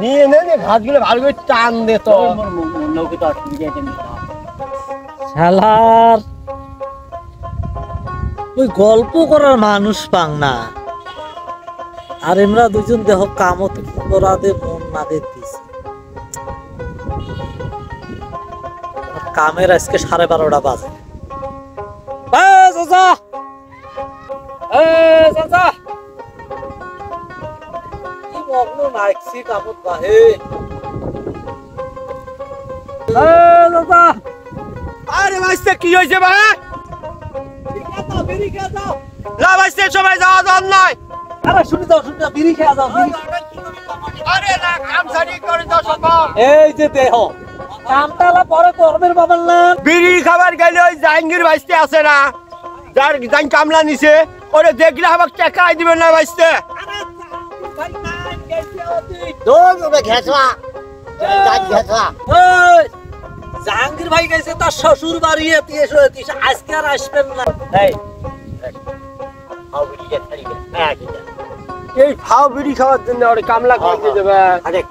নিয়ে নে ঘাসগুলো ভালো করে টান দে তো নৌকে তো অসুবিধা শালার ওই গল্প করার মানুষ পাং না আর আমরা দুজন দেহ কামত করাতে মন না দিতেছি কামের আজকে 12:30 বাজে চাচা চাচা কি মগ্ন নাইছি কামত বাহে চাচা আরে ভাইস্তে কি হইছে ভাই বিড়ি খেয়ে যাও না ভাইস্তে সবাই যাওয়া যান নাই আরে শুনি যাও বিড়ি খেয়ে যাও আরে না কাম সারি করে দাও সবাই এই যে দেহ কামটালা পরে করবেন বাবার না বিড়ি খাবার গেলে ওই জাহাঙ্গীর ভাইস্তে আছে না যার জান কামলা নিছে ওরে দেখলে আমাকে টাকা দিবেন না ভাইস্তে জাহাঙ্গীর ভাই গেছে তার শ্বশুর বাড়ি আজকে আর আসবেন না এই খাও বিড়ি খাওয়ার জন্য ওরে কামলা করে দেবে আরে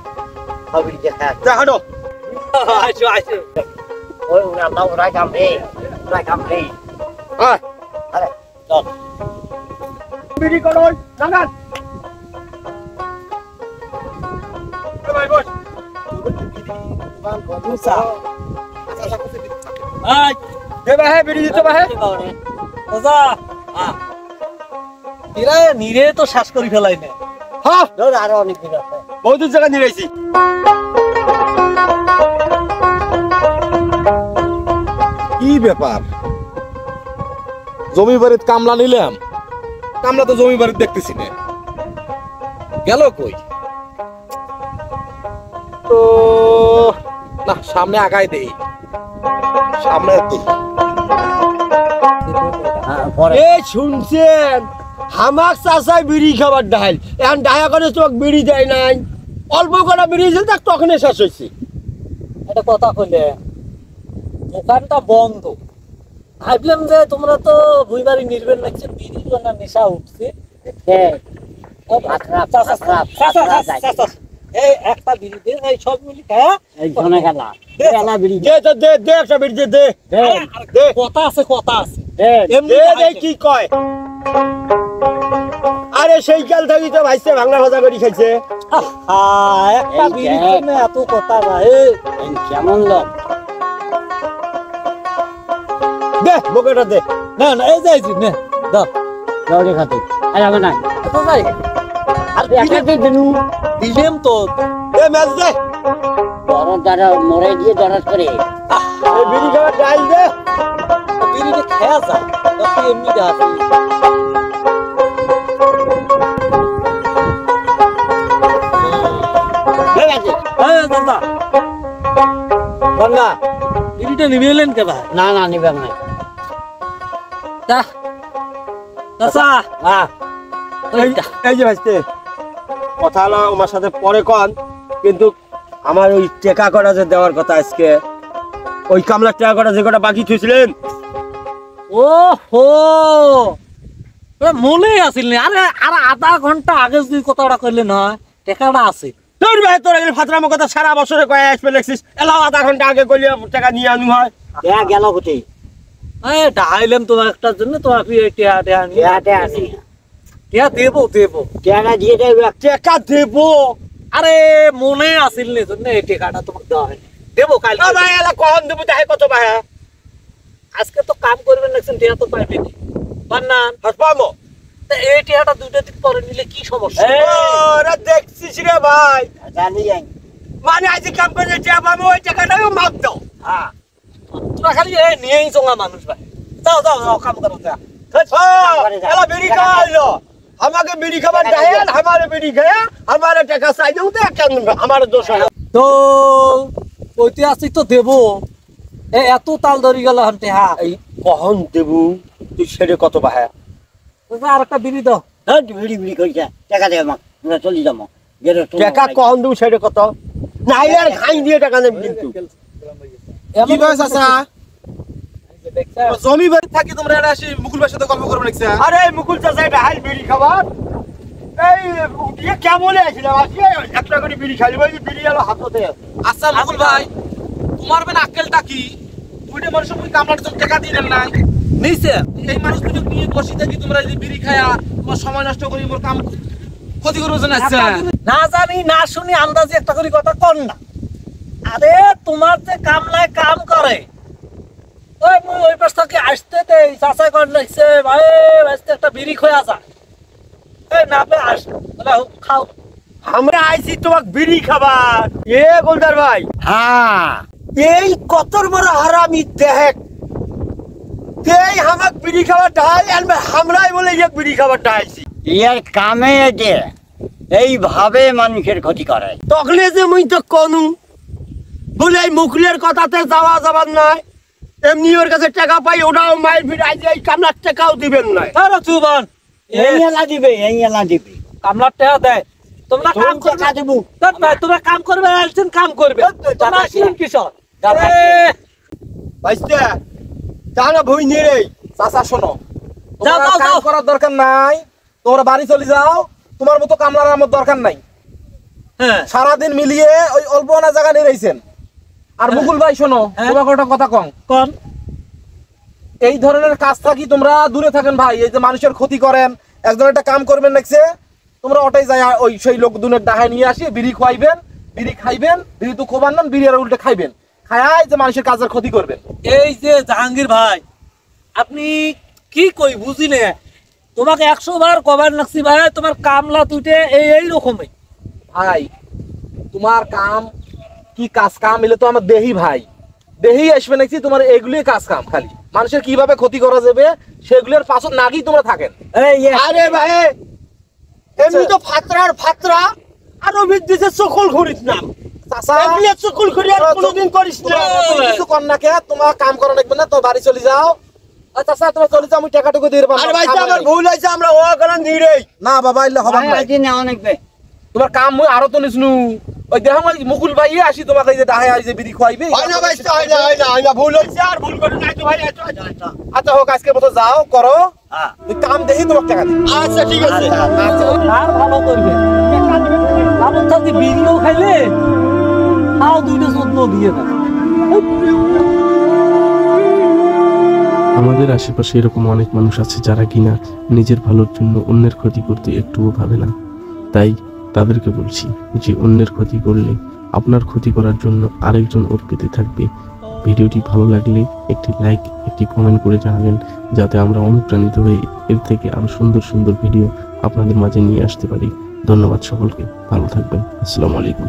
খাও বিড়ি দেখা দেখো আসো আসো ওই না নাও রাই কাম রে আরে চল বিড়ি করো নাগান ভাই বস দে ভাই বিড়ি দিতে ভাই ওজা এরা নিরে তো শ্বাস করি ফেলাই না হ্যাঁ আরো অনেক দিন আছে বহুত জায়গা নিয়েছি কি ব্যাপার জমি বাড়িতে কামলা নিলাম কামলা তো জমি বাড়িতে দেখতেছি না গেল কই তো না সামনে আগাই দেই সামনে এই শুনছেন হামাক চাচাই বিড়ি খাবার ডাল এখন ডায়া করে তোক বিড়ি দেয় নাই অল্প করে বিড়ি দিল তাক তখনই শেষ হয়েছে একটা কথা কইলে দোকানটা বন্ধ ভাবলাম যে তোমরা তো ভুইবাড়ি নির্বেন লাগছে বিড়ি না নেশা উঠছে এই একটা বিড়ি দে এই সব মিলি হ্যাঁ এই ধনে গেলা গেলা বিড়ি দে তো দে দে একটা বিড়ি দে দে কথা আছে দে দে কি কয় আরে সেই কাল থেকে তো ভাইসে ভাঙা ভাজা করে খাইছে একটা বিড়ির জন্য এত কথা ভাই কেমন লোক দে বকেটা দে না না এই যাইছি নে দাও দৌড়ে খাতে আর হবে না তো যাই আর একটা দে দিনু দিলেম তো দে ম্যাচ দে বড় দ্বারা মরে গিয়ে দরাজ করে এই বিড়ি খাবার ডাল দে বিড়িটা খেয়া যা তুই এমনি দে আসি দাদা বাংলা বিড়িটা নিবে এলেন কে ভাই না না নিবে না দা দাসা হ্যাঁ এই যে ভাইস্তে কথা হলো আমার সাথে পরে কন কিন্তু আমার ওই টেকা করা যে দেওয়ার কথা আজকে ওই কামলার টেকা করা যে কটা বাকি থুইছিলেন ও হো মনে আসিল না আরে আর আধা ঘন্টা আগে যদি কথাটা কইলে না টাকাটা আছে তোর ভাই তোর এগুলো ফাতরামো কথা সারা বছরে কয়ে আসবে লেখছিস এলাও আধা ঘন্টা আগে কইলে টাকা নিয়ে আনু হয় গেল কোথায় ডাইলাম তোমার একটার জন্য তোমার হাটে আসি দেবো দেবো টাকা দিয়ে দেবে টাকা দেবো আরে মনে আসিল না জন্য এই টাকাটা তোমাকে দেওয়া হয়নি দেবো কাল ভাই এলা কখন দেবো তাই কত ভাই আজকে তো কাম করবেন দেখছেন টিয়া তো পাইবেন বান্নান হাসপামো এই টিয়াটা দুটো দিন পরে নিলে কি সমস্যা ওরা দেখছিস রে ভাই জানি যাই মানে আজ কাম করে টাকা পাবো ওই টাকাটাও মাপ দাও হ্যাঁ তোরা খালি নিয়েই চঙ্গা মানুষ ভাই যাও যাও যাও কাম করো যা এলা বিড়ি খাওয়াইলো আমাকে বিড়ি খাবার দেয় हमारे বিড়ি খায়া हमारे টাকা চাই দাও তো একটা আমার দোষ হয় তো ঐতিহাসিক তো দেবো এত তাল ধরি গেল হান্তে হ্যাঁ এই কখন দেবু তুই ছেড়ে কত বাহা আর একটা বিড়ি দাও হ্যাঁ বিড়ি বিড়ি করিস টাকা দেবে মা আমরা চলি যাবো টাকা কখন দেবু ছেড়ে কত নাই আর খাই দিয়ে টাকা দেব কিন্তু কি বয়স আছে জমি বাড়ি থাকি তোমরা এরা আসি মুকুল ভাইয়ের সাথে গল্প করবে নাকি আরে মুকুল চাচা এটা হাল বিড়ি খাবার এই উঠিয়ে কেমন আসছিলাম আজকে একটা করে বিড়ি খালি ওই যে বিড়ি এলো হাততে। আচ্ছা মুকুল ভাই, তোমার বেন আক্কেলটা কি? দুইটা মানুষ ওই কামলার জন্য টাকা দিয়ে দেন নাই নিছে। এই মানুষ দুটো নিয়ে বসে থাকি, তোমরা এই যে বিড়ি খায়া তোমার সময় নষ্ট করি, মোর কাম ক্ষতি করবো জানা। আচ্ছা না জানি না শুনি আন্দাজে একটা করে কথা কর না। আরে তোমার যে কামলায় কাম করে ওই মুই ওই পাশ থেকে আসতে দেই চাচা কর লাগছে ভাই আজকে একটা বিড়ি খোয়া যা। এই না আপনি আস বলে খাও। আমরা আইছি তোমাক বিড়ি খাবার। এ গোলদার ভাই, হ্যাঁ এই কতর বড় হারামি দেখ, এই হামাক বিড়ি খাবার ঢাই আনবে, আমরাই বলে যে বিড়ি খাবার ঢাইছি। ইয়ার কামে যে এইভাবে মানুষের ক্ষতি করে। তখলে যে মুই তো কনু বলে এই মুখলের কথাতে যাওয়া যাবার নয়, এমনি ওর কাছে টাকা পাই ওটাও মায়ের ভিড় আইছে, এই কামলার টাকাও দিবেন নয়। আরে চুবান এই এলা দিবে, এই এলা দিবে। কামলার টাকা দেয়, তোমরা কাম তোর টাকা করবে। দেবো। তোমরা কাম করবে আলছেন কাম করবে। তোমরা আসলেন কিশোর বাইস্তে জানা ভুই নিয়ে রে। চাচা শোনো, যাও, তোমার যাও, কাম যাও। করার দরকার নাই, তোমরা বাড়ি চলে যাও। তোমার মতো কামলার আমার দরকার নাই। হ্যাঁ সারাদিন মিলিয়ে ওই অল্প না জায়গা নিয়ে রয়েছেন। আর মুকুল ভাই শোনো, হ্যাঁ। তোমাকে একটা কথা কম, কোন এই ধরনের কাজ থাকি তোমরা দূরে থাকেন ভাই। এই যে মানুষের ক্ষতি করেন, একজন একটা কাম করবেন দেখছে, তোমরা ওটাই যায় ওই সেই লোক দুনের ডাহায় নিয়ে আসি, বিড়ি খাইবেন, বিড়ি খাইবেন, বিড়ি তো খোবান না, বিড়ি আর উল্টে খাইবেন, খায় যে মানুষের কাজের ক্ষতি করবেন। এই যে জাহাঙ্গীর ভাই আপনি কি কই বুঝি না, তোমাকে 100 বার কবার নাকছি ভাই, তোমার কামলা তুইটে এই রকমই ভাই তোমার কাম কি কাজ কাম এলে তো আমার দেহি ভাই, দেহি আসবে নাকি তোমার এগুলি কাজ কাম, খালি মানুষের কিভাবে ক্ষতি করা যাবে সেগুলোর পাশে নাগি তোমরা থাকেন। এই আরে ভাই এমনি তো ফাতরার ফাতরা আর অভিজ্ঞতা সকল ঘুরিস না। চাচা এমনি সকল ঘুরি আর কোনোদিন করিস না। কিছু কর না কে, তোমার কাম করা লাগবে না, তো বাড়ি চলে যাও। আচ্ছা স্যার তোমার চলে যাও, আমি টাকাটুকু দিয়ে দেবো। আরে ভাই আমার ভুল হয়েছে, আমরা ও কারণ দিই রে। না বাবা এলে হবে না, আজ না অনেক বে। তোমার কাম মুই আরো তো নিসনু। ওই দেখো ওই মুকুল ভাই আসি তোমাকে এই যে ডাহায় আইছে বিড়ি খাইবে। হয় না ভাই, হয় না ভুল হয়েছে আর ভুল করে নাই তো ভাই। আচ্ছা হোক, আজকের মতো যাও করো, হ্যাঁ ওই কাম দেখি তোমাকে টাকা দিই। আচ্ছা ঠিক আছে। আচ্ছা আর ভালো করবে ভালো থাকতে বিড়িও খাইলে তাও দুইটা যত্ন দিয়ে না। আমাদের আশেপাশে এরকম অনেক মানুষ আছে যারা কিনা নিজের ভালোর জন্য অন্যের ক্ষতি করতে একটুও ভাবে না। তাই তাদেরকে বলছি যে অন্যের ক্ষতি করলে আপনার ক্ষতি করার জন্য আরেকজন ওর পেতে থাকবে। ভিডিওটি ভালো লাগলে একটি লাইক, একটি কমেন্ট করে জানাবেন, যাতে আমরা অনুপ্রাণিত হয়ে এর থেকে আরো সুন্দর সুন্দর ভিডিও আপনাদের মাঝে নিয়ে আসতে পারি। ধন্যবাদ সকলকে, ভালো থাকবেন। আসসালামু আলাইকুম।